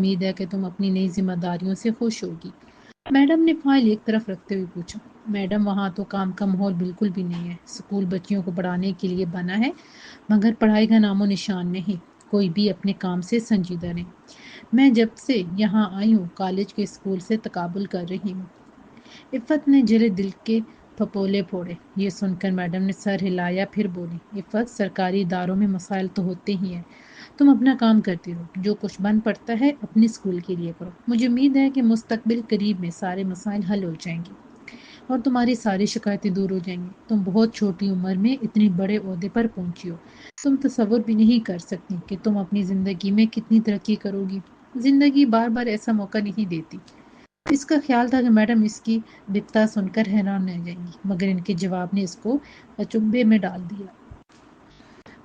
امید ہے کہ تم اپنی نئی ذمہ داریوں سے خوش ہوگی۔ میڈم نے فائل ایک طرف رکھتے ہوئے پوچھا۔ میڈم وہاں تو کام کا ماحول بالکل بھی نہیں ہے۔ اسکول بچیوں کو پڑھانے کے لیے بنا ہے مگر پڑھائی کا نام و نشان نہیں۔ کوئی بھی اپنے کام سے سنجیدہ نہیں۔ میں جب سے یہاں آئی ہوں کالج کے اسکول سے تقابل کر رہی ہوں۔ عفت نے جلے دل کے پھپولے پھوڑے۔ یہ سن کر میڈم نے سر ہلایا، پھر بولی، عفت، سرکاری اداروں میں مسائل تو ہوتے ہی ہیں، تم اپنا کام کرتی رہو، جو کچھ بن پڑتا ہے اپنے اسکول کے لیے کرو۔ مجھے امید ہے کہ مستقبل قریب میں سارے مسائل حل ہو جائیں گے اور تمہاری ساری شکایتیں دور ہو جائیں گی۔ تم بہت چھوٹی عمر میں اتنے بڑے عہدے پر پہنچی ہو، تم تصور بھی نہیں کر سکتی کہ تم اپنی زندگی میں کتنی ترقی کرو گی۔ زندگی بار بار ایسا موقع نہیں دیتی۔ اس کا خیال تھا کہ میڈم اس کی دپتا سن کر حیران رہ جائیں گی، مگر ان کے جواب نے اس کو اچنبھے میں ڈال دیا۔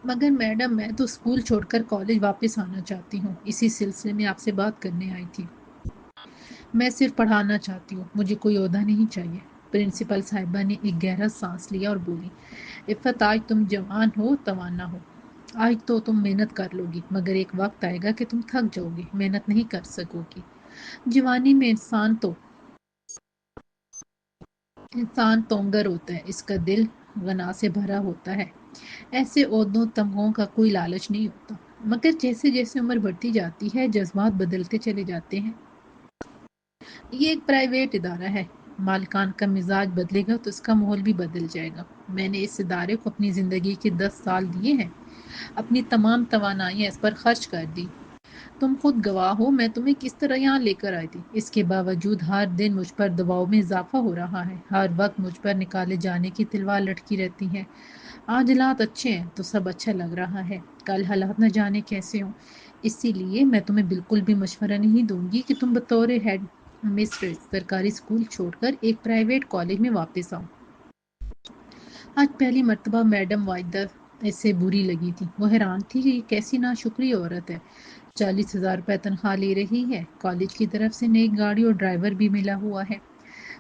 مگر میڈم، میں تو اسکول چھوڑ کر کالج واپس آنا چاہتی ہوں، اسی سلسلے میں آپ سے بات کرنے آئی تھی۔ میں صرف پڑھانا چاہتی ہوں، مجھے کوئی عہدہ نہیں چاہیے۔ پرنسپل صاحبہ نے ایک گہرا سانس لیا اور بولی، عفت، آج تم جوان ہو، توانا ہو، آج تو تم محنت کر لو گی، مگر ایک وقت آئے گا کہ تم تھک جاؤ گی، محنت نہیں کر سکو گی۔ جوانی میں انسان تونگر ہوتا ہے، اس کا دل غنا سے بھرا ہوتا ہے، ایسے عہدوں تمغوں کا کوئی لالچ نہیں ہوتا۔ مگر جیسے جیسے عمر بڑھتی جاتی ہے جذبات بدلتے چلے جاتے ہیں۔ یہ ایک پرائیویٹ ادارہ ہے، مالکان کا مزاج بدلے گا تو اس کا ماحول بھی بدل جائے گا۔ میں نے اس ادارے کو اپنی زندگی کے 10 سال دیے ہیں، اپنی تمام توانائیاں اس پر خرچ کر دی۔ تم خود گواہ ہو میں تمہیں کس طرح یہاں لے کر آئی تھی۔ اس کے باوجود ہر دن مجھ پر دباؤ میں اضافہ ہو رہا ہے، ہر وقت مجھ پر نکالے جانے کی تلوار لٹکی رہتی ہے۔ آج حالات اچھے ہیں تو سب اچھا لگ رہا ہے، کل حالات نہ جانے کیسے ہوں۔ اسی لیے میں تمہیں بالکل بھی مشورہ نہیں دوں گی کہ تم بطور ہیڈ مسٹریس سرکاری اسکول چھوڑ کر ایک پرائیویٹ کالج میں واپس آؤ۔ آج پہلی مرتبہ میڈم واحدہ اس سے بری لگی تھی۔ وہ حیران تھی کہ یہ کیسی ناشکری عورت ہے، 40,000 روپے تنخواہ لے رہی ہے، کالج کی طرف سے نئی گاڑی اور ڈرائیور بھی ملا ہوا ہے،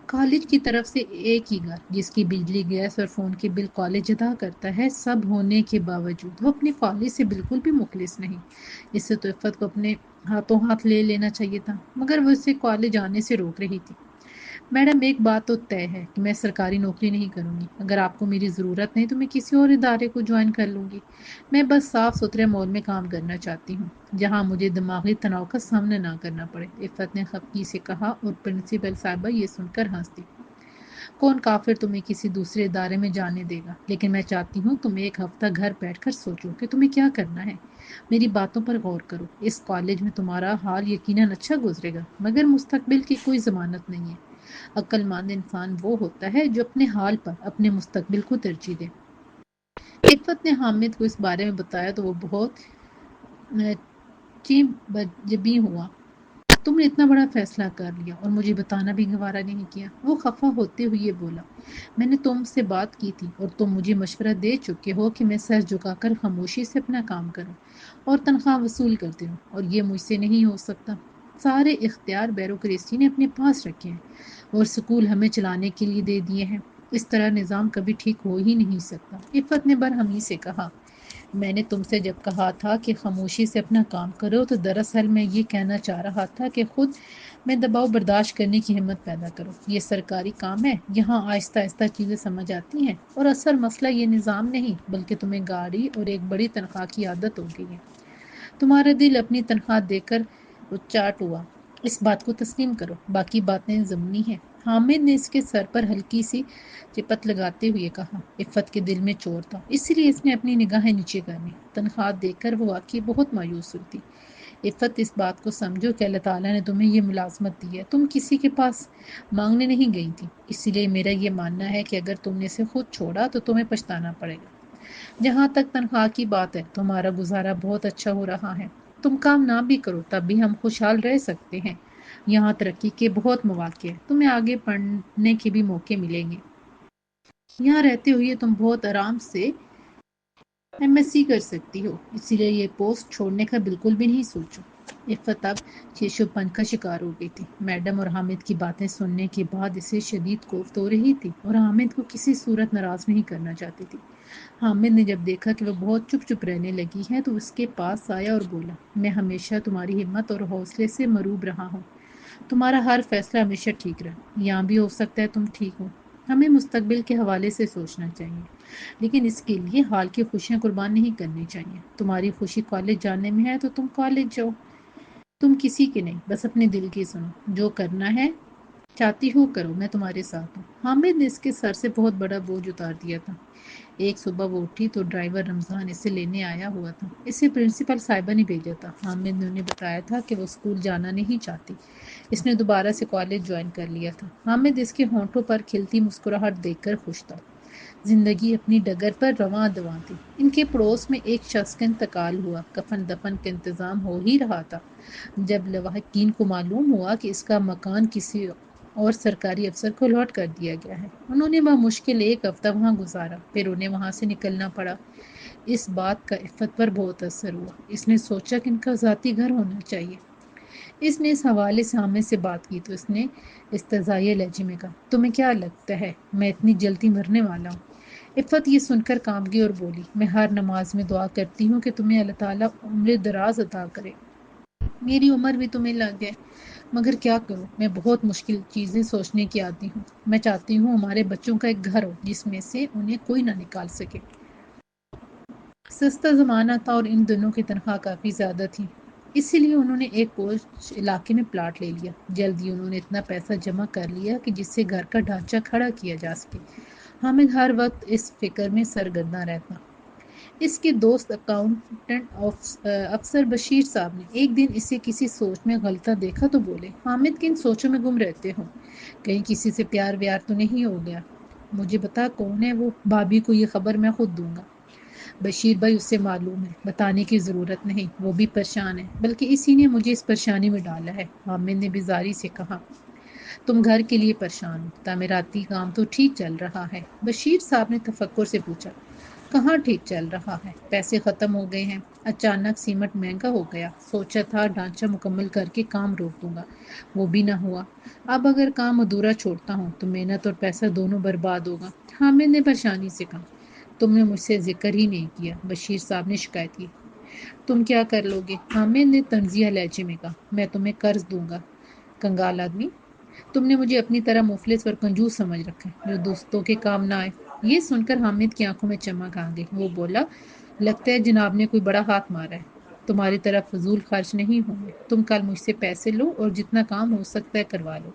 کالج کی طرف سے ایک ہی گھر جس کی بجلی، گیس اور فون کے بل کالج ادا کرتا ہے، سب ہونے کے باوجود وہ اپنے کالج سے بالکل بھی مخلص نہیں۔ اس سے تو عفت کو اپنے ہاتھوں ہاتھ لے لینا چاہیے تھا، مگر وہ اسے کالج آنے سے روک رہی تھی۔ میڈم، ایک بات تو طے ہے کہ میں سرکاری نوکری نہیں کروں گی، اگر آپ کو میری ضرورت نہیں تو میں کسی اور ادارے کو جوائن کر لوں گی۔ میں بس صاف ستھرے ماحول میں کام کرنا چاہتی ہوں جہاں مجھے دماغی تناؤ کا سامنا نہ کرنا پڑے، عفت نے خفگی سے کہا، اور پرنسپل صاحبہ یہ سن کر ہنس دی۔ کون کافر تمہیں کسی دوسرے ادارے میں جانے دے گا، لیکن میں چاہتی ہوں تم ایک ہفتہ گھر بیٹھ کر سوچو کہ تمہیں کیا کرنا ہے، میری باتوں پر غور کرو۔ اس کالج میں تمہارا حال یقیناً اچھا گزرے گا، مگر مستقبل کی کوئی ضمانت نہیں ہے۔ عقل مند انسان وہ ہوتا ہے جو اپنے حال پر اپنے مستقبل کو ترجیح دے۔ عفت نے حامد کو اس بارے میں بتایا تو وہ بہت جبیں ہوا۔ تم نے اتنا بڑا فیصلہ کر لیا اور مجھے بتانا بھی گوارا نہیں کیا۔ وہ خفا ہوتے ہوئے بولا، میں نے تم سے بات کی تھی اور تم مجھے مشورہ دے چکے ہو کہ میں سر جھکا کر خاموشی سے اپنا کام کروں اور تنخواہ وصول کرتی ہوں، اور یہ مجھ سے نہیں ہو سکتا۔ سارے اختیار بیوروکریسی نے اپنے پاس رکھے ہیں اور سکول ہمیں چلانے کے لیے دے دیے ہیں، اس طرح نظام کبھی ٹھیک ہو ہی نہیں سکتا۔ عفت نے برہمی سے کہا، میں نے تم سے جب کہا تھا کہ خاموشی سے اپنا کام کرو تو دراصل میں یہ کہنا چاہ رہا تھا کہ خود میں دباؤ برداشت کرنے کی ہمت پیدا کرو۔ یہ سرکاری کام ہے، یہاں آہستہ آہستہ چیزیں سمجھ آتی ہیں، اور اصل مسئلہ یہ نظام نہیں بلکہ تمہیں گاڑی اور ایک بڑی تنخواہ کی عادت ہو گئی ہے۔ تمہارا دل اپنی تنخواہ دے کر اچاٹ ہوا، اس بات کو تسلیم کرو، باقی باتیں ضمنی ہیں۔ حامد نے اس کے سر پر ہلکی سی چپت لگاتے ہوئے کہا۔ عفت کے دل میں چور تھا، اسی لیے اس نے اپنی نگاہیں نیچے کر لی۔ تنخواہ دیکھ کر وہ واقعی بہت مایوس ہوئی تھی۔ عفت، اس بات کو سمجھو کہ اللہ تعالیٰ نے تمہیں یہ ملازمت دی ہے، تم کسی کے پاس مانگنے نہیں گئی تھی، اسی لیے میرا یہ ماننا ہے کہ اگر تم نے اسے خود چھوڑا تو تمہیں پچھتانا پڑے گا۔ جہاں تک تنخواہ کی بات ہے، تمہارا گزارا بہت اچھا ہو رہا ہے، تم کام نہ بھی کرو تب بھی ہم خوشحال رہ سکتے ہیں۔ یہاں ترقی کے بہت مواقع ہیں، تمہیں آگے پڑھنے کے بھی موقع ملیں گے۔ یہاں رہتے ہوئے تم بہت آرام سے MSc کر سکتی ہو، اسی لیے یہ پوسٹ چھوڑنے کا بالکل بھی نہیں سوچو۔ عفت اب شیشو پن کا شکار ہو گئی تھی۔ میڈم اور حامد کی باتیں سننے کے بعد اسے شدید کوفت ہو رہی تھی اور حامد کو کسی صورت ناراض نہیں کرنا چاہتی تھی۔ حامد نے جب دیکھا کہ وہ بہت چپ چپ رہنے لگی ہے تو اس کے پاس آیا اور بولا، میں ہمیشہ تمہاری ہمت اور حوصلے سے مروب رہا ہوں۔ تمہارا ہر فیصلہ ہمیشہ ٹھیک رہا۔ یہاں بھی ہو سکتا ہے تم ٹھیک ہو۔ ہمیں مستقبل کے حوالے سے سوچنا چاہیے، لیکن اس کے لیے حال کی خوشیاں قربان نہیں کرنی چاہیے۔ تمہاری خوشی کالج جانے میں ہے تو تم کالج جاؤ۔ تم کسی کے نہیں، بس اپنے دل کی سنو۔ جو کرنا ہے چاہتی ہو کرو، میں تمہارے ساتھ ہوں۔ حامد نے اس کے سر سے بہت بڑا بوجھ اتار دیا تھا۔ ایک صبح وہ اٹھی تو ڈرائیور رمضان اسے لینے آیا ہوا تھا۔ اسے پرنسپل صاحبہ نے بھیجا تھا۔ حامد نے انہیں بتایا تھا کہ وہ اسکول جانا نہیں چاہتی۔ اس نے دوبارہ سے کالج جوائن کر لیا تھا۔ حامد اس کے ہونٹوں پر کھلتی مسکراہٹ دیکھ کر خوش تھا۔ زندگی اپنی ڈگر پر رواں دواں تھی۔ ان کے پڑوس میں ایک شخص کا انتقال ہوا۔ کفن دفن کا انتظام ہو ہی رہا تھا جب لواحقین کو معلوم ہوا کہ اس کا مکان کسی اور سرکاری افسر کو لاٹ کر دیا گیا ہے۔ انہوں نے بمشکل ایک ہفتہ وہاں گزارا، پھر انہیں وہاں سے نکلنا پڑا۔ اس بات کا عفت پر بہت اثر ہوا۔ اس نے سوچا کہ ان کا ذاتی گھر ہونا چاہیے۔ اس نے اس حوالے سے عامر سے بات کی تو اس نے استہزائیہ لہجے میں کہا، تمہیں کیا لگتا ہے میں اتنی جلدی مرنے والا ہوں؟ عفت یہ سن کر کانپ گئی اور بولی، میں ہر نماز میں دعا کرتی ہوں کہ تمہیں اللہ تعالیٰ عمر دراز عطا کرے۔ میری عمر بھی تمہیں لگ ہے، مگر کیا کروں، میں بہت مشکل چیزیں سوچنے کی عادی ہوں۔ میں چاہتی ہوں ہمارے بچوں کا ایک گھر ہو جس میں سے انہیں کوئی نہ نکال سکے۔ سستا زمانہ تھا اور ان دنوں کی تنخواہ کافی زیادہ تھی، اسی لیے انہوں نے ایک پوش علاقے میں پلاٹ لے لیا۔ جلد ہی انہوں نے اتنا پیسہ جمع کر لیا کہ جس سے گھر کا ڈھانچہ کھڑا کیا جا سکے۔ حامد ہر وقت اس فکر میں سرگرداں رہتا۔ اس کے دوست اکاؤنٹنٹ افسر بشیر صاحب نے ایک دن اسے کسی سوچ میں غلطہ دیکھا تو بولے، حامد کن سوچوں میں گم رہتے ہو؟ کہیں کسی سے پیار ویار تو نہیں ہو گیا؟ مجھے بتا کون ہے وہ، بھابھی کو یہ خبر میں خود دوں گا۔ بشیر بھائی، اس سے معلوم ہے، بتانے کی ضرورت نہیں، وہ بھی پریشان ہے، بلکہ اسی نے مجھے اس پریشانی میں ڈالا ہے۔ حامد نے بیزاری سے کہا، تم گھر کے لیے پریشان ہو، تعمیراتی کام تو ٹھیک چل رہا ہے؟ بشیر صاحب نے تفکر سے پوچھا، کہاں ٹھیک چل رہا ہے، پیسے ختم ہو گئے ہیں، اچانک سیمنٹ مہنگا ہو گیا، سوچا تھا ڈھانچہ مکمل کر کے کام روک دوں گا، وہ بھی نہ ہوا، اب اگر کام ادھورا چھوڑتا ہوں تو محنت اور پیسہ دونوں برباد ہوگا۔ حامد نے پریشانی سے کہا، تم نے مجھ سے ذکر ہی نہیں کیا۔ بشیر صاحب نے شکایت کی، تم کیا کر لو گے؟ حامد نے طنزیہ لہجے میں کہا، میں تمہیں قرض دوں گا، کنگال آدمی، تم نے مجھے اپنی طرح مفلس اور کنجوس سمجھ رکھا ہے جو دوستوں کے کام نہ آئے۔ یہ سن کر حامد کی آنکھوں میں چمک آ گئی۔ وہ بولا، لگتا ہے جناب نے کوئی بڑا ہاتھ مارا ہے، تمہاری طرح فضول خرچ نہیں ہوں گے، تم کل مجھ سے پیسے لو اور جتنا کام ہو سکتا ہے کروا لو۔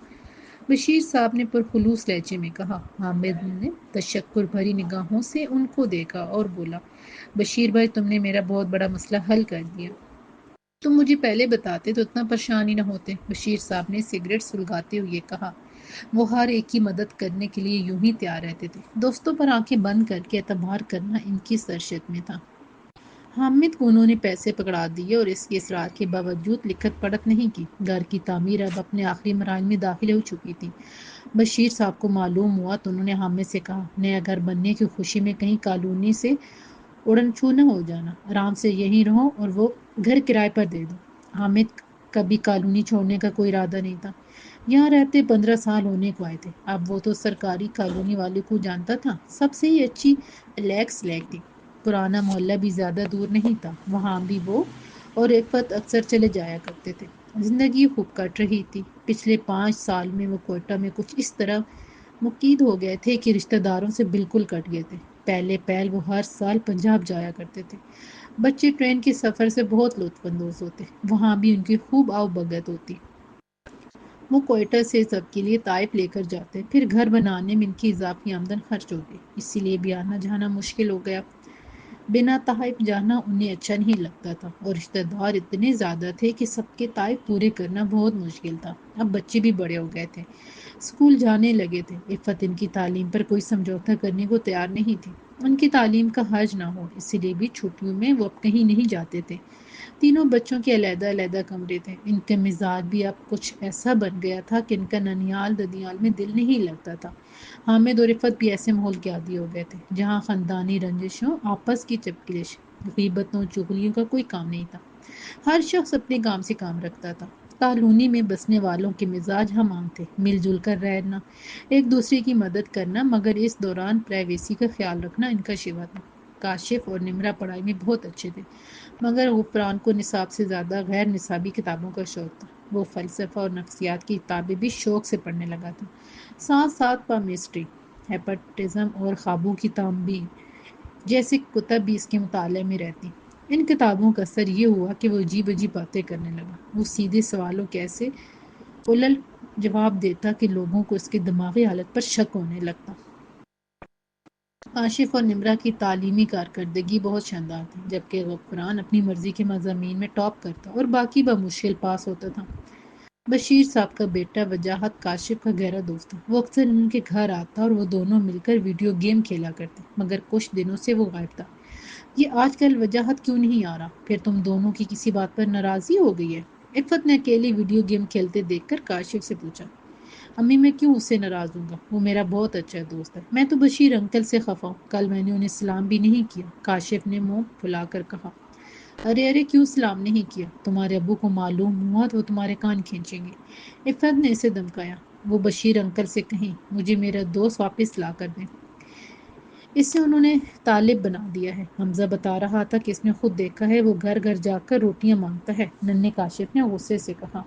بشیر صاحب نے پرخلوص لہجے میں کہا۔ حامد نے تشکر بھری نگاہوں سے ان کو دیکھا اور بولا، بشیر بھائی، تم نے میرا بہت بڑا مسئلہ حل کر دیا، تم مجھے پہلے بتاتے تو اتنا پریشان ہی نہ ہوتے۔ بشیر صاحب نے سگریٹ سلگاتے ہوئے کہا، وہ ہر ایک کی مدد کرنے کے لیے یوں ہی تیار رہتے تھے، دوستوں پر آنکھیں بند کر کے اعتبار کرنا ان کی سرشت میں تھا۔ حامد کو انہوں نے پیسے پکڑا دیے اور اس کے اصرار کے باوجود لکھت پڑھت نہیں کی۔ گھر کی تعمیر اب اپنے آخری مراحل میں داخل ہو چکی تھی۔ بشیر صاحب کو معلوم ہوا تو انہوں نے حامد سے کہا، نیا گھر بننے کی خوشی میں کہیں کالونی سے اڑن چھو نہ ہو جانا، آرام سے یہیں رہو اور وہ گھر کرائے پر دے دو۔ حامد کبھی کالونی چھوڑنے کا کوئی ارادہ نہیں تھا، یہاں رہتے 15 سال ہونے کو آئے تھے۔ اب وہ تو سرکاری کالونی والے کو جانتا تھا، سب سے ہی اچھی الیکس لیک تھی، پرانا محلہ بھی زیادہ دور نہیں تھا، وہاں بھی وہ اور عفت اکثر چلے جایا کرتے تھے۔ زندگی خوب کٹ رہی تھی۔ پچھلے 5 سال میں وہ کوئٹہ میں کچھ اس طرح مقید ہو گئے تھے کہ رشتہ داروں سے بالکل کٹ گئے تھے۔ پہلے پہل وہ ہر سال پنجاب جایا کرتے تھے۔ بچے ٹرین کے سفر سے بہت لطف اندوز ہوتے، وہاں بھی ان کی خوب آؤ بھگت ہوتی۔ وہ کوئٹہ سے سب کے لیے طائف لے کر جاتے، پھر گھر بنانے میں ان کی اضافی آمدن خرچ ہو گئی، اسی لیے بھی آنا جانا مشکل ہو گیا۔ بنا طائف جانا انہیں اچھا نہیں لگتا تھا اور رشتہ دار اتنے زیادہ تھے کہ سب کے طائف پورے کرنا بہت مشکل تھا۔ اب بچے بھی بڑے ہو گئے تھے، اسکول جانے لگے تھے۔ عفت ان کی تعلیم پر کوئی سمجھوتا کرنے کو تیار نہیں تھی، ان کی تعلیم کا حرج نہ ہو، اسی لیے بھی چھٹیوں میں وہ اب کہیں نہیں جاتے تھے۔ تینوں بچوں کے علیحدہ علیحدہ کمرے تھے۔ ان کا مزاج بھی اب کچھ ایسا بن گیا تھا کہ ان کا ننیال ددیال میں دل نہیں لگتا تھا۔ حامد اور عفت بھی ایسے ماحول کے عادی ہو گئے تھے جہاں خاندانی رنجشوں، آپس کی چپکلش، غیبتوں، چغلیوں کا کوئی کام نہیں تھا۔ ہر شخص اپنے کام سے کام رکھتا تھا۔ کالونی میں بسنے والوں کے مزاج ہم عام تھے، مل جل کر رہنا، ایک دوسرے کی مدد کرنا، مگر اس دوران پرائیویسی کا خیال رکھنا ان کا شیوا تھا۔ کاشف اور نمرا پڑھائی میں بہت اچھے تھے، مگر غفران کو نصاب سے زیادہ غیر نصابی کتابوں کا شوق تھا۔ وہ فلسفہ اور نفسیات کی کتابیں بھی شوق سے پڑھنے لگا تھا، ساتھ ساتھ پامسٹری، ہیپاٹزم اور خوابوں کی تعبیر جیسی کتب بھی اس کے مطالعے میں رہتی۔ ان کتابوں کا اثر یہ ہوا کہ وہ عجیب عجیب باتیں کرنے لگا۔ وہ سیدھے سوالوں کے ایسے الل جواب دیتا کہ لوگوں کو اس کی دماغی حالت پر شک ہونے لگتا۔ کاشف اور نمرا کی تعلیمی کارکردگی بہت شاندار تھی، جبکہ غفران اپنی مرضی کے مضامین میں ٹاپ کرتا اور باقی بمشکل پاس ہوتا تھا۔ بشیر صاحب کا بیٹا وجاہت کاشف کا گہرا دوست تھا۔ وہ اکثر ان کے گھر آتا اور وہ دونوں مل کر ویڈیو گیم کھیلا کرتے، مگر کچھ دنوں سے وہ غائب تھا۔ یہ آج کل وجاہت کیوں نہیں آ رہا؟ پھر تم دونوں کی کسی بات پر ناراضی ہو گئی ہے؟ عفت نے اکیلے ویڈیو گیم کھیلتے دیکھ کر کاشف سے پوچھا۔ امی میں کیوں اس سے ناراض ہوں گا؟ وہ میرا بہت اچھا دوست ہے۔ میں تو بشیر انکل سے خفا ہوں، کل میں نے انہیں سلام بھی نہیں کیا، کاشف نے منہ پھلا کر کہا۔ ارے ارے کیوں سلام نہیں کیا؟ تمہارے ابو کو معلوم ہوا تو وہ تمہارے کان کھینچیں گے۔ عفت نے اسے دمکایا۔ وہ بشیر انکل سے کہیں مجھے میرا دوست واپس لا کر دیں، اسے انہوں نے طالب بنا دیا ہے۔ حمزہ بتا رہا تھا کہ اس نے خود دیکھا ہے وہ گھر گھر جا کر روٹیاں مانگتا ہے۔ ننھے کاشف نے غصے سے کہا۔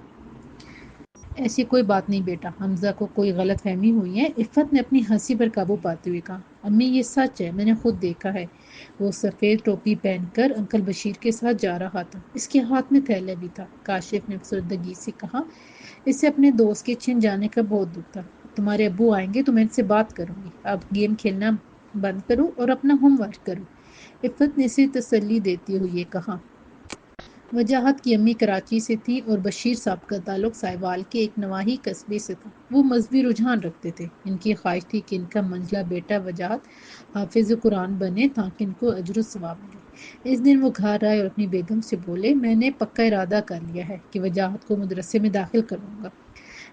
ایسی کوئی بات نہیں بیٹا، حمزہ کو کوئی غلط فہمی ہوئی ہے۔ عفت نے اپنی ہنسی پر قابو پاتے ہوئے کہا۔ امی یہ سچ ہے، میں نے خود دیکھا ہے، وہ سفید ٹوپی پہن کر انکل بشیر کے ساتھ جا رہا تھا، اس کے ہاتھ میں تھیلا بھی تھا۔ کاشف نے افسردگی سے کہا۔ اسے اپنے دوست کے چھن جانے کا بہت دکھ تھا۔ تمہارے ابو آئیں گے تو میں ان سے بات کروں گی، اب گیم کھیلنا بند کرو اور اپنا ہوم ورک کرو، عفت نے اسے تسلی دیتے ہوئے کہا۔ وجاہت کی امی کراچی سے تھی اور بشیر صاحب کا تعلق سائیوال کے ایک نواحی قصبے سے تھا۔ وہ مذہبی رجحان رکھتے تھے۔ ان کی خواہش تھی کہ ان کا منجلا بیٹا وجاہت حافظ قرآن بنے تاکہ ان کو اجر و ثواب ملے۔ اس دن وہ گھر آئے اور اپنی بیگم سے بولے، میں نے پکا ارادہ کر لیا ہے کہ وجاہت کو مدرسے میں داخل کروں گا،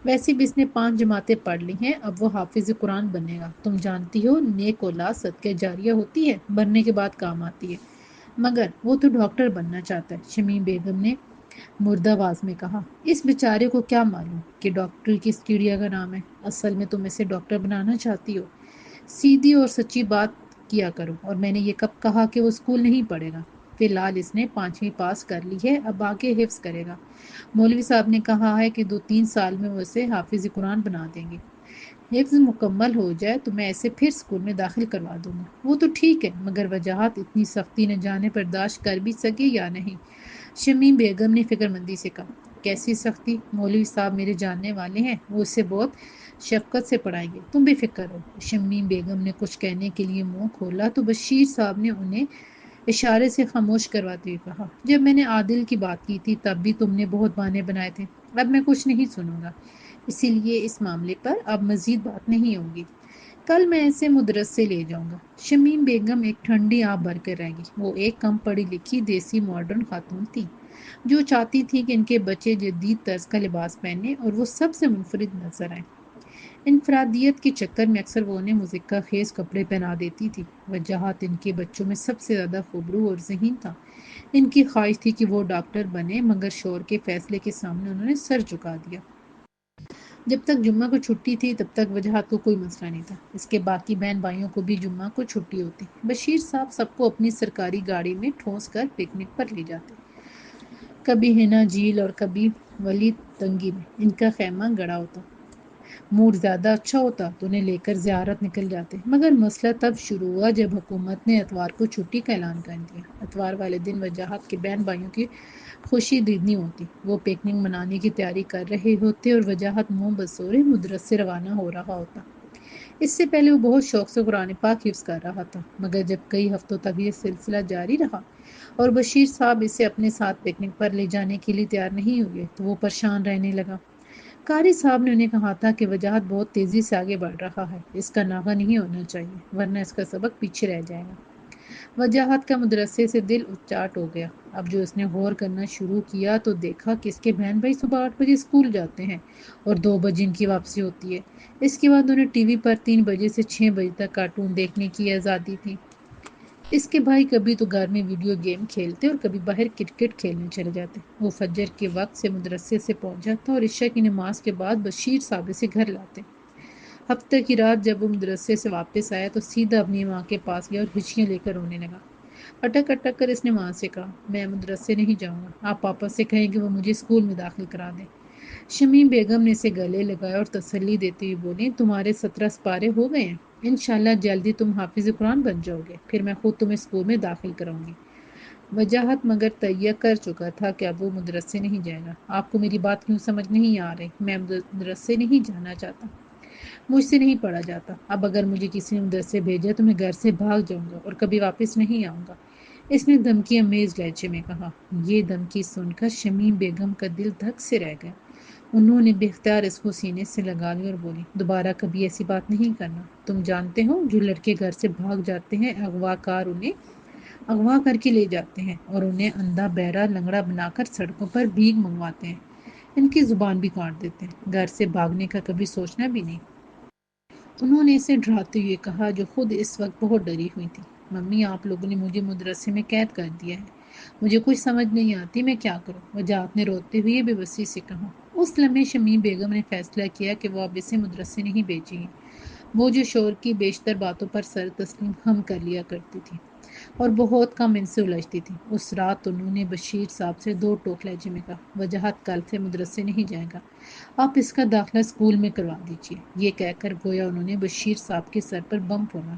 ویسے بھی اس نے 5 جماعتیں پڑھ لی ہیں، اب وہ حافظ قرآن بنے گا۔ تم جانتی ہو نیک اولاد صدقہ جاریہ ہوتی ہے، مرنے کے بعد کام آتی ہے۔ مگر وہ تو ڈاکٹر بننا چاہتا ہے، شمیم بیگم نے مردہ آواز میں کہا۔ اس بیچارے کو کیا معلوم کہ ڈاکٹر کس چڑیا کا نام ہے؟ اصل میں تم اسے ڈاکٹر بنانا چاہتی ہو۔ سیدھی اور سچی بات کیا کرو۔ اور میں نے یہ کب کہا کہ وہ اسکول نہیں پڑھے گا؟ فی الحال اس نے 5ویں پاس کر لی ہے، اب آگے حفظ کرے گا۔ مولوی صاحب نے کہا ہے کہ 2-3 سال میں وہ اسے حافظ قرآن بنا دیں گے۔ حفظ مکمل ہو جائے تو میں اسے پھر اسکول میں داخل کروا دوں گا۔ وہ تو ٹھیک ہے، مگر وجاہت اتنی سختی نہ جانے برداشت کر بھی سکے یا نہیں۔ شمیم بیگم نے فکر مندی سے کہا۔ کیسی سختی؟ مولوی صاحب میرے جاننے والے ہیں، وہ اسے بہت شفقت سے پڑھائیں گے، تم بے فکر رہو۔ شمیم بیگم نے کچھ کہنے کے لیے منہ کھولا تو بشیر صاحب نے انہیں اشارے سے خاموش کرواتے ہوئے کہا۔ جب میں نے عادل کی بات کی تھی تب بھی تم نے بہت بہانے بنائے تھے، اب میں کچھ نہیں سنوں گا، اسی لیے اس معاملے پر اب مزید بات نہیں ہوگی۔ کل میں اسے مدرسے لے جاؤں گا۔ شمیم بیگم ایک ٹھنڈی آب بھر کر رہ گئی۔ وہ ایک کم پڑھی لکھی دیسی ماڈرن خاتون تھی جو چاہتی تھی کہ ان کے بچے جدید طرز کا لباس پہنے اور وہ سب سے منفرد نظر آئیں۔ انفرادیت کے چکر میں اکثر وہ انہیں مذکر خیز کپڑے پہنا دیتی تھی۔ وجاہت ان کے بچوں میں سب سے زیادہ خوبرو اور ذہین تھا۔ ان کی خواہش تھی کہ وہ ڈاکٹر بنے، مگر شوہر کے فیصلے کے سامنے انہوں نے سر جھکا دیا۔ جب تک جمعہ کو چھٹی تھی تب تک وجاہت کو کوئی مسئلہ نہیں تھا، اس کے باقی بہن بھائیوں کو بھی جمعہ کو چھٹی ہوتی۔ بشیر صاحب سب کو اپنی سرکاری گاڑی میں ٹھونس کر پکنک پر لے جاتے، کبھی ہنا جھیل اور کبھی ولی تنگی میں ان کا خیمہ گڑا ہوتا۔ موڈ زیادہ اچھا ہوتا تو انہیں لے کر زیارت نکل جاتے، مگر مسئلہ تب شروع ہوا جب حکومت نے اتوار کو چھٹی کا اعلان کر دیا۔ اتوار والے دن وجاہت کے بہن بھائیوں کی خوشی دیدنی ہوتی، وہ پکنک منانے کی تیاری کر رہے ہوتے اور وجاہت منہ بسورے مدرسے روانہ ہو رہا ہوتا۔ اس سے پہلے وہ بہت شوق سے قرآن پاک حفظ کر رہا تھا، مگر جب کئی ہفتوں تک یہ سلسلہ جاری رہا اور بشیر صاحب اسے اپنے ساتھ پکنک پر لے جانے کے لیے تیار نہیں ہوئے تو وہ پریشان رہنے لگا۔ قاری صاحب نے انہیں کہا تھا کہ وجاہت بہت تیزی سے آگے بڑھ رہا ہے، اس کا ناغہ نہیں ہونا چاہیے ورنہ اس کا سبق پیچھے رہ جائے گا۔ وجاہت کا مدرسے سے دل اچاٹ ہو گیا۔ اب جو اس نے غور کرنا شروع کیا تو دیکھا کہ اس کے بہن بھائی صبح 8 بجے اسکول جاتے ہیں اور 2 بجے ان کی واپسی ہوتی ہے۔ اس کے بعد انہیں ٹی وی پر 3 بجے سے 6 بجے تک کارٹون دیکھنے کی آزادی تھی۔ اس کے بھائی کبھی تو گھر میں ویڈیو گیم کھیلتے اور کبھی باہر کرکٹ کھیلنے چلے جاتے۔ وہ فجر کے وقت سے مدرسے سے پہنچ جاتا اور عشاء کی نماز کے بعد بشیر صاحب سے گھر لاتے۔ ہفتہ کی رات جب وہ مدرسے سے واپس آیا تو سیدھا اپنی ماں کے پاس گیا اور ہچکیاں لے کر رونے لگا۔ اٹک اٹک کر اس نے ماں سے کہا، میں مدرسے نہیں جاؤں گا، آپ پاپا سے کہیں کہ وہ مجھے اسکول میں داخل کرا دیں۔ شمیم بیگم نے اسے گلے لگایا اور تسلی دیتے ہوئے بولی، تمہارے 17 سپارے ہو گئے ہیں، انشاءاللہ جلدی تم حافظ قرآن بن جاؤ گے، پھر میں خود تمہیں اسکول میں داخل کراؤں گی۔ وجاہت مگر تہیہ کر چکا تھا کہ اب وہ مدرسے نہیں جائے گا۔ آپ کو میری بات کیوں سمجھ نہیں آ رہی؟ میں مدرسے نہیں جانا چاہتا، مجھ سے نہیں پڑھا جاتا۔ اب اگر مجھے کسی نے مدرسے بھیجا تو میں گھر سے بھاگ جاؤں گا اور کبھی واپس نہیں آؤں گا، اس نے دھمکی امیز لہجے میں کہا۔ یہ دھمکی سن کر شمیم بیگم کا دل دھک سے رہ گیا۔ انہوں نے بے اختیار اس کو سینے سے لگا لیا اور بولی، دوبارہ کبھی ایسی بات نہیں کرنا۔ تم جانتے ہو جو لڑکے گھر سے بھاگ جاتے ہیں اغوا کار انہیں اغوا کر کے لے جاتے ہیں اور انہیں اندھا بہرا لنگڑا بنا کر سڑکوں پر بھیک منگواتے ہیں، ان کی زبان بھی کاٹ دیتے ہیں، گھر سے بھاگنے کا کبھی سوچنا بھی نہیں۔ انہوں نے اسے ڈراتے ہوئے کہا جو خود اس وقت بہت ڈری ہوئی تھی، ممی آپ لوگوں نے مجھے مدرسے میں قید کر دیا ہے، مجھے کچھ سمجھ نہیں آتی میں کیا کروں۔ وجاہت نے روتے ہوئے بے بسی سے کہا۔ اس لمحے شمیم بیگم نے فیصلہ کیا کہ وہ اب اسے مدرسے نہیں بھیجیں گی۔ وہ جو شور کی بیشتر باتوں پر سر تسلیم ہم کر لیا کرتی تھی اور بہت کم ان سے الجھتی تھی، اس رات انہوں نے بشیر صاحب سے دو ٹوک لہجے میں کہا، وجاہت کل سے مدرسے نہیں جائے گا، آپ اس کا داخلہ اسکول میں کروا دیجیے۔ یہ کہہ کر گویا انہوں نے بشیر صاحب کے سر پر بم پھوڑا۔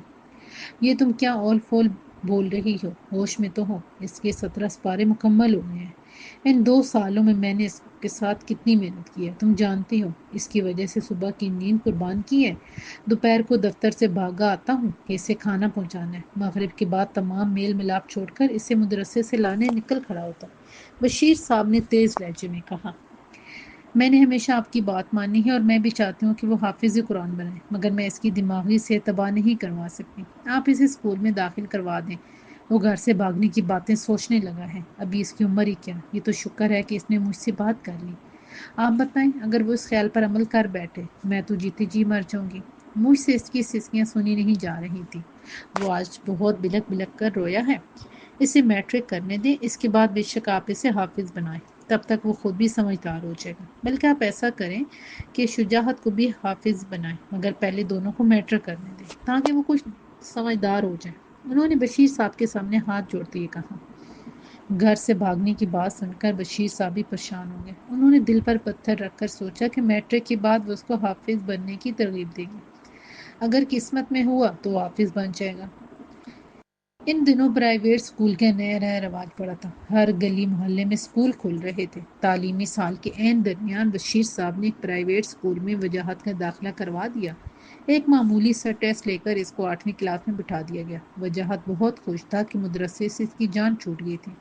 یہ تم کیا اول فول بول رہی ہو؟ ہوش میں تو ہو، اس کے 17 سپارے مکمل ہو گئے ہیں۔ ان 2 سالوں میں میں نے اس کے ساتھ کتنی محنت کی ہے تم جانتی ہو، اس کی وجہ سے صبح کی نیند قربان کی ہے، دوپہر کو دفتر سے بھاگا آتا ہوں کہ اسے کھانا پہنچانا ہے، مغرب کے بعد تمام میل ملاپ چھوڑ کر اسے مدرسے سے لانے نکل کھڑا ہوتا۔ بشیر صاحب نے تیز لہجے میں کہا، میں نے ہمیشہ آپ کی بات مانی ہے اور میں بھی چاہتی ہوں کہ وہ حافظ قرآن بنائے، مگر میں اس کی دماغی صحت تباہ نہیں کروا سکتی۔ آپ اسے اسکول میں داخل کروا دیں، وہ گھر سے بھاگنے کی باتیں سوچنے لگا ہے، ابھی اس کی عمر ہی کیا، یہ تو شکر ہے کہ اس نے مجھ سے بات کر لی۔ آپ بتائیں اگر وہ اس خیال پر عمل کر بیٹھے، میں تو جیتی جی مر جاؤں گی۔ مجھ سے اس کی سسکیاں سنی نہیں جا رہی تھی، وہ آج بہت بلک بلک کر رویا ہے۔ اسے میٹرک کرنے دیں، اس کے بعد بے شک آپ اسے حافظ بنائیں، تب تک وہ خود بھی سمجھدار ہو جائے گا۔ بلکہ آپ ایسا کریں کہ شجاعت کو بھی حافظ بنائیں، مگر پہلے دونوں کو میٹرک کرنے دیں تاکہ وہ کچھ سمجھدار ہو جائیں۔ انہوں نے بشیر صاحب کے سامنے ہاتھ جوڑتے ہوئے کہا۔ گھر سے بھاگنے کی بات سن کر بشیر صاحب بھی پریشان ہو گئے۔ انہوں نے دل پر پتھر رکھ کر سوچا کہ میٹرک کے بعد وہ اس کو حافظ بننے کی ترغیب دے گی، اگر قسمت میں ہوا تو وہ حافظ بن جائے گا۔ ان دنوں پرائیویٹ اسکول کا نیا رواج پڑا تھا، ہر گلی محلے میں اسکول کھل رہے تھے۔ تعلیمی سال کے عین درمیان بشیر صاحب نے ایک پرائیویٹ اسکول میں وجاہت کا داخلہ کروا دیا۔ ایک معمولی سا ٹیسٹ لے کر اس کو 8ویں کلاس میں بٹھا دیا گیا۔ وجاہت بہت خوش تھا کہ مدرسے سے اس کی جان چھوٹ گئی تھی،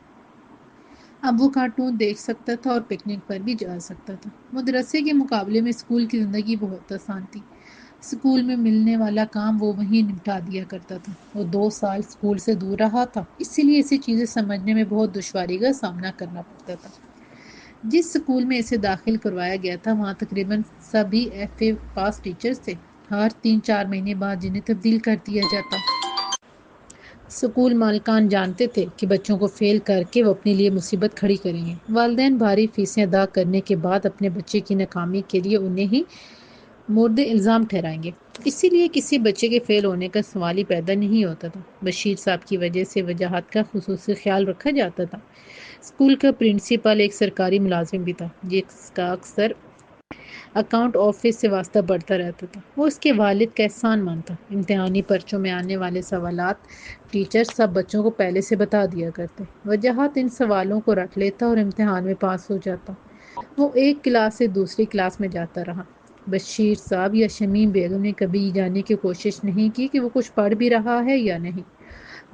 اب وہ کارٹون دیکھ سکتا تھا اور پکنک پر بھی جا سکتا تھا۔ مدرسے کے مقابلے میں اسکول کی زندگی بہت آسان تھی۔ اسکول میں ملنے والا کام وہ وہیں نپٹا دیا کرتا تھا۔ وہ 2 سال اسکول سے دور رہا تھا، اسی لیے ایسی چیزیں سمجھنے میں بہت دشواری کا سامنا کرنا پڑتا تھا۔ جس اسکول میں اسے داخل کروایا گیا تھا وہاں تقریباً سبھی ایف اے پاس ٹیچرز تھے، ہر 3-4 مہینے بعد جنہیں تبدیل کر دیا جاتا۔ اسکول مالکان جانتے تھے کہ بچوں کو فیل کر کے وہ اپنے لیے مصیبت کھڑی کریں گے۔ والدین بھاری فیسیں ادا کرنے کے بعد اپنے بچے کی ناکامی کے لیے انہیں ہی مورد الزام ٹھہرائیں گے، اسی لیے کسی بچے کے فیل ہونے کا سوال ہی پیدا نہیں ہوتا تھا۔ بشیر صاحب کی وجہ سے وجاہت کا خصوصی خیال رکھا جاتا تھا۔ اسکول کا پرنسپل ایک سرکاری ملازم بھی تھا جس کا اکثر اکاؤنٹ آفس سے واسطہ بڑھتا رہتا تھا۔ وہ اس کے والد کا احسان مند تھا۔ امتحانی پرچوں میں آنے والے سوالات ٹیچر سب بچوں کو پہلے سے بتا دیا کرتے۔ وجاہت ان سوالوں کو رٹ لیتا اور امتحان میں پاس ہو جاتا۔ وہ ایک کلاس سے دوسری کلاس میں جاتا رہا۔ بشیر صاحب یا شمیم بیگم نے کبھی یہ جاننے کی کوشش نہیں کی کہ وہ کچھ پڑھ بھی رہا ہے یا نہیں۔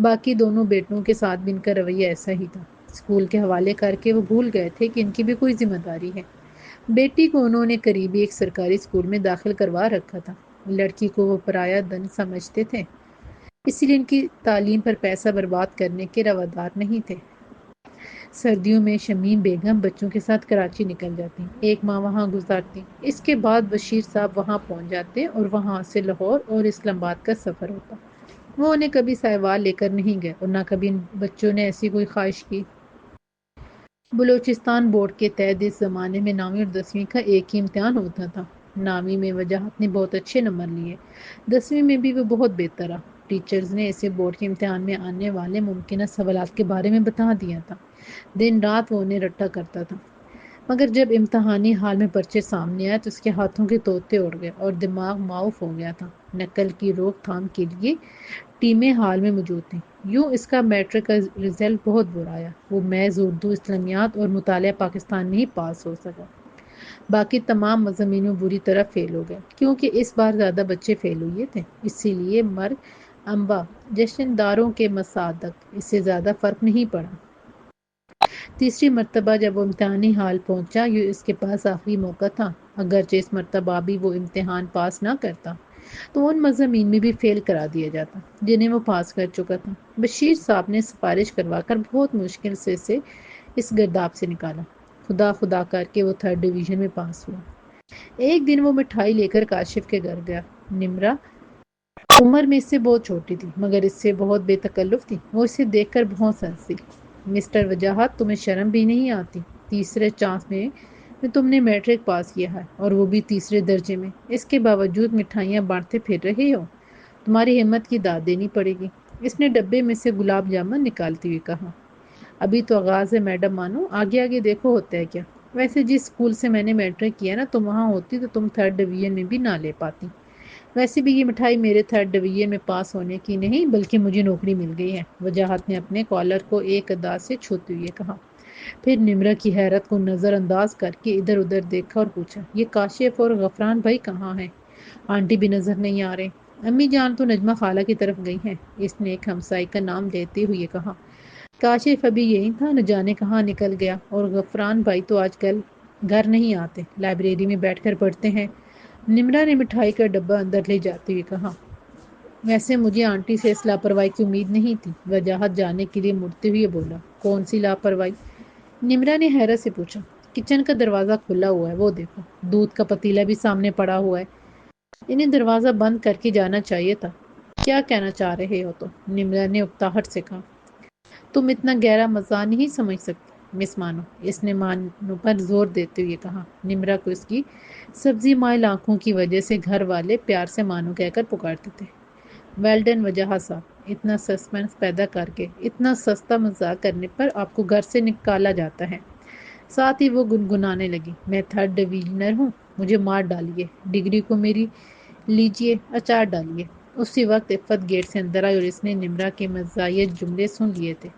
باقی دونوں بیٹوں کے ساتھ بھی ان کا رویہ ایسا ہی تھا، اسکول کے حوالے کر کے وہ بھول گئے تھے کہ ان کی بھی کوئی ذمہ داری ہے۔ بیٹی کو انہوں نے قریبی ایک سرکاری اسکول میں داخل کروا رکھا تھا، لڑکی کو وہ پرایا دن سمجھتے تھے، اسی لیے ان کی تعلیم پر پیسہ برباد کرنے کے روادار نہیں تھے۔ سردیوں میں شمیم بیگم بچوں کے ساتھ کراچی نکل جاتی، ایک ماہ وہاں گزارتی، اس کے بعد بشیر صاحب وہاں پہنچ جاتے اور وہاں سے لاہور اور اسلام آباد کا سفر ہوتا۔ وہ انہیں کبھی سہوار لے کر نہیں گئے اور نہ کبھی ان بچوں نے ایسی کوئی خواہش کی۔ بلوچستان بورڈ کے تحت اس زمانے میں 9ویں اور 10ویں کا ایک ہی امتحان ہوتا تھا۔ 9ویں میں وجاہت نے بہت اچھے نمبر لیے، 10ویں میں بھی وہ بہت بہتر رہا۔ ٹیچرز نے اسے بورڈ کے امتحان میں آنے والے ممکنہ سوالات کے بارے میں بتا دیا تھا۔ دن رات وہ انہیں رٹا کرتا تھا، مگر جب امتحانی ہال میں پرچے سامنے آئے تو اس کے ہاتھوں کے طوطے اڑ گئے اور دماغ معاف ہو گیا تھا۔ نقل کی روک تھام کے لیے ٹیمیں حال میں موجود تھیں۔ یوں اس کا میٹرک کا رزلٹ بہت برا آیا۔ وہ محض اردو، اسلامیات اور مطالعہ پاکستان میں ہی پاس ہو سکا۔ باقی تمام مضامین میں بری طرح فیل ہو گیا، کیونکہ اس بار زیادہ بچے فیل ہوئے تھے، اسی لیے مرگ انبا جشن داروں کے مصادق اس سے زیادہ فرق نہیں پڑا۔ تیسری مرتبہ جب وہ امتحانی ہال پہنچا، یہ اس کے پاس آخری موقع تھا۔ اگرچہ اس مرتبہ بھی وہ امتحان پاس نہ کرتا تو ان مضامین میں بھی فیل کرا دیا جاتا جنہیں وہ پاس کر چکا تھا۔ بشیر صاحب نے سفارش کروا کر بہت مشکل سے اسے اس گرداب سے نکالا۔ خدا خدا کر کے وہ 3rd ڈویژن میں پاس ہوا۔ ایک دن وہ مٹھائی لے کر کاشف کے گھر گیا۔ نمرا عمر میں اس سے بہت چھوٹی تھی، مگر اس سے بہت بے تکلف تھی۔ وہ اسے دیکھ کر بہت ہنسی۔ مسٹر وجاہت، تمہیں شرم بھی نہیں آتی؟ تیسرے چانس میں تم نے میٹرک پاس کیا ہے، اور وہ بھی تیسرے درجے میں۔ اس کے باوجود مٹھائیاں بانٹتے پھر رہے ہو۔ تمہاری ہمت کی داد دینی پڑے گی۔ اس نے ڈبے میں سے گلاب جامن نکالتی ہوئی کہا۔ ابھی تو آغاز ہے میڈم مانو، آگے آگے دیکھو ہوتا ہے کیا۔ ویسے جس اسکول سے میں نے میٹرک کیا نا، تم وہاں ہوتی تو تم 3rd ڈویژن میں بھی نہ لے پاتی۔ ویسے بھی یہ مٹھائی میرے 3rd ڈویژن میں پاس ہونے کی نہیں، بلکہ مجھے نوکری مل گئی ہے۔ وجاہت نے اپنے کالر کو ایک ادا سے چھوتے ہوئے کہا۔ پھر نمرا کی حیرت کو نظر انداز کر کے ادھر ادھر دیکھا اور پوچھا، یہ کاشف اور غفران بھائی کہاں ہیں؟ آنٹی بھی نظر نہیں آ رہے۔ امی جان تو نجمہ خالہ کی طرف گئی ہیں، اس نے ایک ہمسائی کا نام لیتے ہوئے کہا۔ کاشف ابھی یہی تھا، نہ جانے کہاں نکل گیا، اور غفران بھائی تو آج کل گھر نہیں آتے، لائبریری میں بیٹھ کر پڑھتے ہیں۔ نمرا نے مٹھائی کا ڈبہ اندر لے جاتے ہوئے کہا۔ ویسے مجھے آنٹی سے اس لاپرواہی کی امید نہیں تھی۔ وجاہت جانے کے لیے مڑتے ہوئے بولا۔ کون سی لاپرواہی؟ نمرا نے حیرت سے پوچھا۔ کچن کا دروازہ کھلا ہوا ہے، وہ دیکھو، دودھ کا پتیلا بھی سامنے پڑا ہوا ہے، انہیں دروازہ بند کر کے جانا چاہیے تھا۔ کیا کہنا چاہ رہے ہو تم؟ نمرا نے اکتاہٹ سے کہا۔ تم اتنا گہرا مزاح نہیں سمجھ سکتی مس مانو، اس نے مانو پر زور دیتے ہوئے کہا۔ نمرا کو اس کی سبزی مائل آنکھوں کی وجہ سے گھر والے پیار سے مانو کہہ کر پکارتے تھے۔ ویل ڈن وجاہت صاحب، اتنا سسپینس پیدا کر کے اتنا سستا مذاق کرنے پر آپ کو گھر سے نکالا جاتا ہے۔ ساتھ ہی وہ گنگنانے لگی۔ میں 3rd ڈویژنر ہوں، مجھے مار ڈالیے، ڈگری کو میری لیجیے، اچار ڈالیے۔ اسی وقت عفت گیٹ سے اندر آئی اور اس نے نمرا کے مزاحیہ جملے سن لیے تھے۔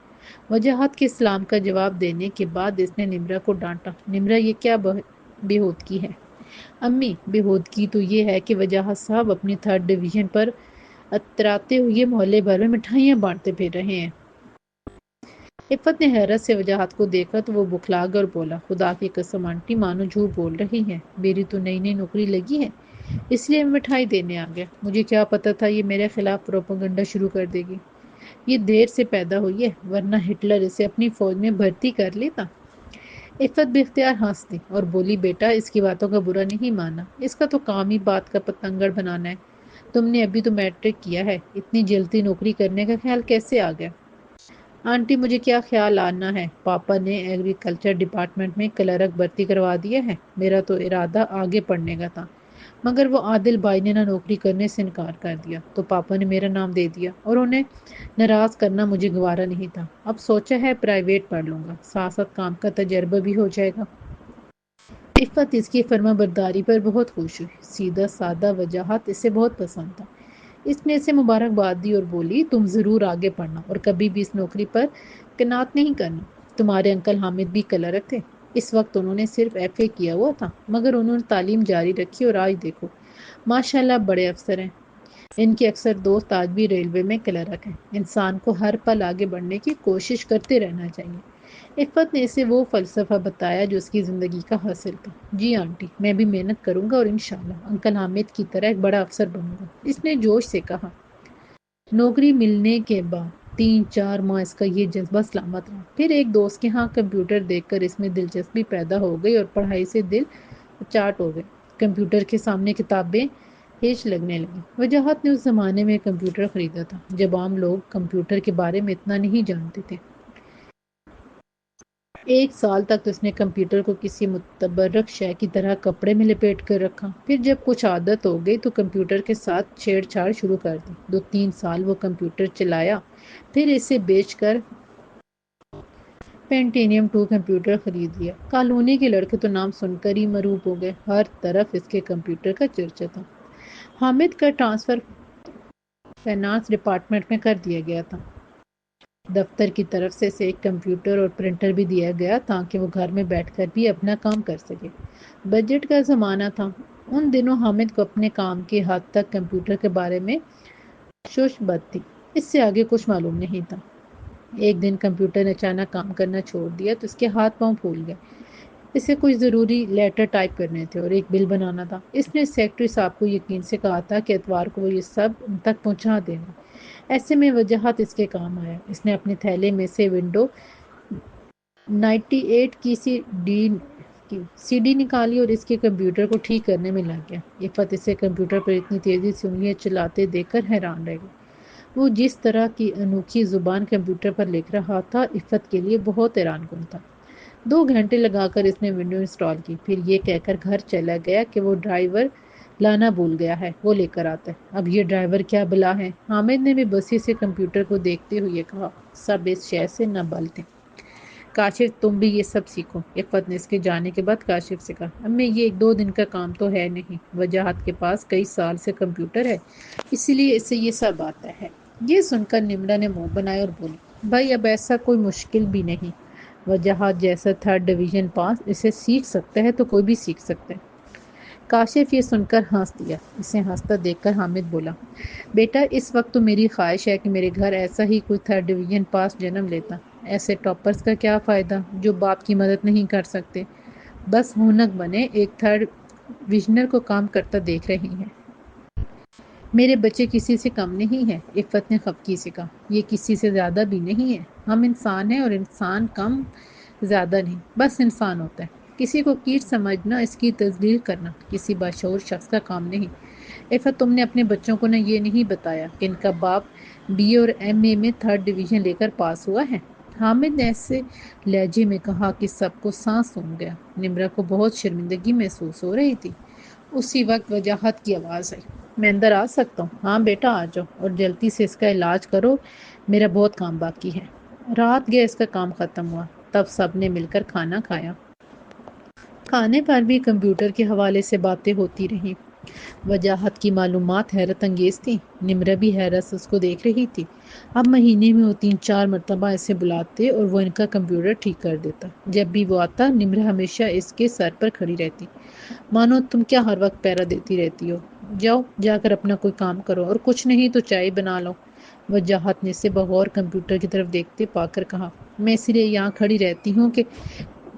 وجاہت کے سلام کا جواب دینے کے بعد اس نے نمرا کو ڈانٹا۔ نمرا، یہ کیا بےہودگی ہے؟ امی، بےہودگی تو یہ ہے کہ وجاہت صاحب اپنی 3rd ڈویژن پر اتراتے ہوئے محلے بھر میں مٹھائیاں بانٹتے پھر رہے ہیں۔ عفت نے حیرت سے وجاہت کو دیکھا تو وہ بکھلا کر بولا، خدا کی قسم آنٹی، مانو جھوٹ بول رہی ہیں، میری تو نئی نئی نوکری لگی ہے، اس لیے میں مٹھائی دینے آ گیا۔ مجھے کیا پتا تھا یہ میرے خلاف پروپیگنڈا شروع کر دے گی۔ یہ دیر سے پیدا ہوئی ہے، ورنہ ہٹلر اسے اپنی فوج میں بھرتی کر لیتا۔ عفت بے اختیار ہنس دی اور بولی، بیٹا اس کی باتوں کا برا نہیں مانا، اس کا تو کام ہی بات کا پتنگڑ بنانا ہے۔ تم نے ابھی تو میٹرک کیا ہے، اتنی جلدی نوکری کرنے کا خیال کیسے آ گیا؟ آنٹی مجھے کیا خیال آنا ہے، پاپا نے ایگریکلچر ڈپارٹمنٹ میں کلرک بھرتی کروا دیا ہے۔ میرا تو ارادہ آگے پڑھنے کا تھا، مگر وہ عادل بھائی نے نہ نوکری کرنے سے انکار کر دیا تو پاپا نے میرا نام دے دیا، اور انہیں ناراض کرنا مجھے گوارا نہیں تھا۔ اب سوچا ہے پرائیویٹ پڑھ لوں گا، ساتھ ساتھ کام کا تجربہ بھی ہو جائے گا۔ عفت اس کی فرما برداری پر بہت خوش ہوئی۔ سیدھا سادہ وجاہت اسے بہت پسند تھا۔ اس نے اسے مبارکباد دی اور بولی، تم ضرور آگے پڑھنا اور کبھی بھی اس نوکری پر کناعت نہیں کرنا۔ تمہارے انکل حامد بھی کلرک تھے، اس وقت انہوں نے صرف FA کیا ہوا تھا، مگر انہوں نے تعلیم جاری رکھی اور آج دیکھو ماشاءاللہ بڑے افسر ہیں۔ ان کے اکثر دوست آج بھی ریلوے میں کلرک ہیں۔ انسان کو ہر پل آگے بڑھنے کی کوشش کرتے رہنا چاہیے۔ عفت نے اسے وہ فلسفہ بتایا جو اس کی زندگی کا حاصل تھا۔ جی آنٹی، میں بھی محنت کروں گا اور انشاءاللہ انکل حامد کی طرح ایک بڑا افسر بنوں گا، اس نے جوش سے کہا۔ نوکری ملنے کے بعد 3-4 ماہ اس کا یہ جذبہ سلامت رہا۔ پھر ایک دوست کے ہاں کمپیوٹر دیکھ کر اس میں دلچسپی پیدا ہو گئی اور پڑھائی سے دل چاٹ ہو گئے۔ کمپیوٹر کے سامنے کتابیں ہیچ لگنے لگی۔ وجاہت نے اس زمانے میں کمپیوٹر خریدا تھا جب عام لوگ کمپیوٹر کے بارے میں اتنا نہیں جانتے تھے۔ 1 سال تک اس نے کمپیوٹر کو کسی متبرک شے کی طرح کپڑے میں لپیٹ کر رکھا۔ پھر جب کچھ عادت ہو گئی تو کمپیوٹر کے ساتھ چھیڑ چھاڑ شروع کر دی۔ 2-3 سال وہ کمپیوٹر چلایا، پھر اسے بیچ کر پینٹینیم 2 کمپیوٹر خرید لیا۔ کالونی کے لڑکے تو نام سن کر ہی مرعوب ہو گئے، ہر طرف اس کے کمپیوٹر کا چرچا تھا۔ حامد کا ٹرانسفر فائنانس ڈپارٹمنٹ میں کر دیا گیا تھا۔ دفتر کی طرف سے اسے ایک کمپیوٹر اور پرنٹر بھی دیا گیا تاکہ وہ گھر میں بیٹھ کر بھی اپنا کام کر سکے۔ بجٹ کا زمانہ تھا۔ ان دنوں حامد کو اپنے کام کی حد تک کمپیوٹر کے بارے میں شش بد تھی، اس سے آگے کچھ معلوم نہیں تھا۔ ایک دن کمپیوٹر نے اچانک کام کرنا چھوڑ دیا تو اس کے ہاتھ پاؤں پھول گئے۔ اسے کچھ ضروری لیٹر ٹائپ کرنے تھے اور ایک بل بنانا تھا۔ اس نے سیکرٹری صاحب کو یقین سے کہا تھا کہ اتوار کو وہ یہ سب ان تک پہنچا دیں گے۔ ایسے میں وجاہت اس کے کام آیا۔ اس نے اپنے تھیلے میں سے ونڈو 98 کی سی ڈی نکالی اور اس کے کمپیوٹر کو ٹھیک کرنے میں لگ گیا۔ عفت اسے کمپیوٹر پر اتنی تیزی سے انگلیاں چلاتے دیکھ کر حیران رہ گئی۔ وہ جس طرح کی انوکھی زبان کمپیوٹر پر لکھ رہا تھا عفت کے لیے بہت حیران کن تھا۔ 2 گھنٹے لگا کر اس نے ونڈو انسٹال کی، پھر یہ کہہ کر گھر چلا گیا کہ وہ ڈرائیور لانا بھول گیا ہے، وہ لے کر آتا ہے۔ اب یہ ڈرائیور کیا بلا ہے؟ حامد نے بھی بسی سے کمپیوٹر کو دیکھتے ہوئے کہا۔ سب اس شے سے نہ بلتے۔ کاشف تم بھی یہ سب سیکھو، عفت نے اس کے جانے کے بعد کاشف سے کہا۔ امی یہ 1-2 دن کا کام تو ہے نہیں، وجاہت کے پاس کئی سال سے کمپیوٹر ہے، اسی لیے اسے یہ سب آتا ہے۔ یہ سن کر نمرا نے منہ بنایا اور بولی، بھائی اب ایسا کوئی مشکل بھی نہیں، وجاہت جیسا 3rd ڈویژن پاس اسے سیکھ سکتا ہے تو کوئی بھی سیکھ سکتا ہے۔ کاشف یہ سن کر ہنس دیا۔ اسے ہنستا دیکھ کر حامد بولا، بیٹا اس وقت تو میری خواہش ہے کہ میرے گھر ایسا ہی کوئی 3rd ڈویژن پاس جنم لیتا۔ ایسے ٹاپرز کا کیا فائدہ جو باپ کی مدد نہیں کر سکتے، بس ہونک بنے ایک 3rd ڈویژنر کو کام کرتا دیکھ رہی ہیں۔ میرے بچے کسی سے کم نہیں ہیں، عفت نے خفگی سے کہا۔ یہ کسی سے زیادہ بھی نہیں ہے، ہم انسان ہیں اور انسان کم زیادہ نہیں، بس انسان ہوتا ہے۔ کسی کو کیٹ سمجھنا، اس کی تذلیل کرنا کسی باشعور شخص کا کام نہیں۔ عفت تم نے اپنے بچوں کو یہ نہیں بتایا کہ ان کا باپ BA اور MA میں 3rd ڈویژن لے کر پاس ہوا ہے؟ حامد نے ایسے لہجے میں کہا کہ سب کو سانس سونپ گیا۔ نمرا کو بہت شرمندگی محسوس ہو رہی تھی۔ اسی وقت وجاہت کی آواز آئی، میں اندر آ سکتا ہوں؟ ہاں بیٹا آ جاؤ، اور جلدی سے اس کا علاج کرو، میرا بہت کام باقی ہے۔ رات گئے اس کا کام ختم ہوا، تب سب نے مل کر کھانا کھایا۔ کھانے پر بھی کمپیوٹر کے حوالے سے باتیں ہوتی رہیں۔ وجاہت کی معلومات حیرت انگیز تھیں۔ نمرا بھی حیرت سے اس کو دیکھ رہی تھی۔ اب مہینے میں وہ 3-4 مرتبہ اسے بلاتے اور وہ ان کا کمپیوٹر ٹھیک کر دیتا۔ جب بھی وہ آتا نمرا ہمیشہ اس کے سر پر کھڑی رہتی، مانو تم کیا ہر وقت پہرا دیتی رہتی ہو، جاؤ جا کر اپنا کوئی کام کرو، اور کچھ نہیں تو چائے بنا لو۔ وجاہت نے اسے بغور کمپیوٹر کی طرف دیکھتے پا کر کہا، میں اس لیے یہاں کھڑی رہتی ہوں کہ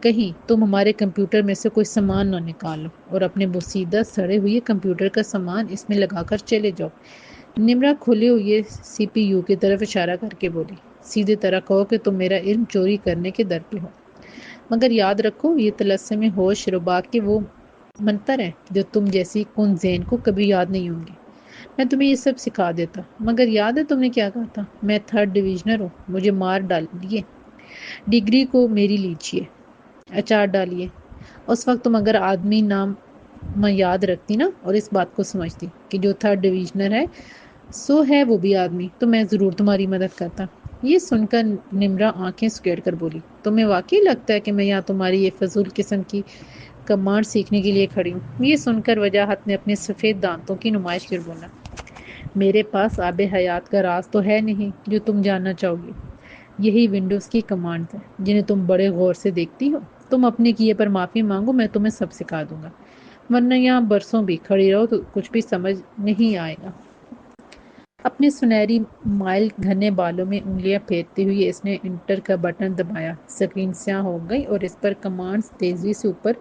کہیں تم ہمارے کمپیوٹر میں سے کوئی سامان نہ نکالو اور اپنے بوسیدہ سڑے ہوئے کمپیوٹر کا سامان اس میں لگا کر چلے جاؤ۔ نمرا کھلے ہوئے CPU کی طرف اشارہ کر کے بولی، سیدھے طرح کہو کہ تم میرا علم چوری کرنے کے در پہ ہو، مگر یاد رکھو یہ طلسم ہوش ربا کے وہ منتر ہیں جو تم جیسی کن ذہن کو کبھی یاد نہیں ہوں گے۔ میں تمہیں یہ سب سکھا دیتا، مگر یاد ہے تم نے کیا کہا تھا؟ میں 3rd ڈویژنر ہوں، مجھے مار ڈالیے، ڈگری کو میری لیجیے، اچار ڈالیے۔ اس وقت تم اگر آدمی نام میں یاد رکھتی نا، اور اس بات کو سمجھتی کہ جو 3rd ڈویژنر ہے سو ہے وہ بھی آدمی، تو میں ضرور تمہاری مدد کرتا۔ یہ سن کر نمرا آنکھیں سکیڑ کر بولی، تمہیں واقعی لگتا ہے کہ میں یہاں تمہاری یہ فضول قسم کی کمانڈ سیکھنے کے لیے کھڑی ہوں؟ یہ سن کر وجاہت نے اپنے سفید دانتوں کی نمائش کر بولا، میرے پاس آب حیات کا راز تو ہے نہیں جو تم جاننا چاہو گی، یہی ونڈوز کی کمانڈز ہیں جنہیں تم بڑے غور سے دیکھتی ہو۔ تم اپنے کیے پر معافی مانگو، میں تمہیں سب سکھا دوں گا، ورنہ یہاں برسوں بھی کھڑی رہو تو کچھ بھی سمجھ نہیں آئے گا۔ اپنے سنہری مائل گھنے بالوں میں انگلیاں پھیرتے ہوئے اس نے انٹر کا بٹن دبایا۔ اسکرین سیاہ ہو گئی اور اس پر کمانڈز تیزی سے اوپر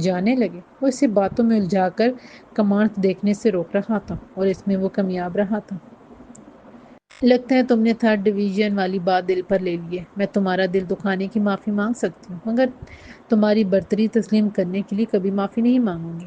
جانے لگے۔ وہ اسے باتوں میں الجھا کر کمانڈز دیکھنے سے روک رہا تھا اور اس میں وہ کامیاب رہا تھا۔ لگتا ہے تم نے 3rd ڈویژن والی بات دل پر لے لی ہے۔ میں تمہارا دل دکھانے کی معافی مانگ سکتی ہوں، مگر تمہاری برتری تسلیم کرنے کے لیے کبھی معافی نہیں مانگوں گی۔